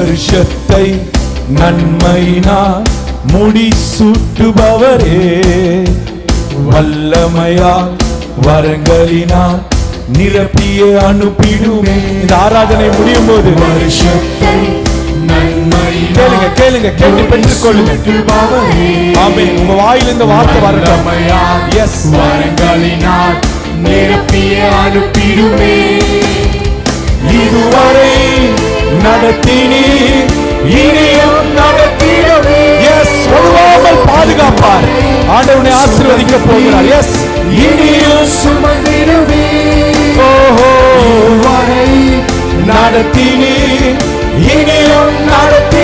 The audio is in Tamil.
வருஷத்தை நன்மையினால் முடிசூட்டுபவரே, வல்லமையா வரங்களினால் நிரப்பியே அனுப்பிடுமே. இந்த ஆராதனை முடியும் போது வருஷத்தை கேளுங்க கேளுங்க, கேட்டு பெற்றுக் கொள்ளுங்க. ஆமென். உங்க வாயில் இந்த வார்த்தை வரட்டும். எஸ், வரங்களினால் நிரப்பிய அனுப்பிடுமே. இதுவரை நடத்தினீ, இனியும் நடத்திடுமே. எஸ், ஒருவாமல் பாதுகாப்பார். ஆண்டவனை ஆசீர்வதிக்க போகிறார். எஸ், இனியும் சுமந்திடுவே. ஓஹோ, இதுவரை நடத்தினீ, இனியும் நடத்தி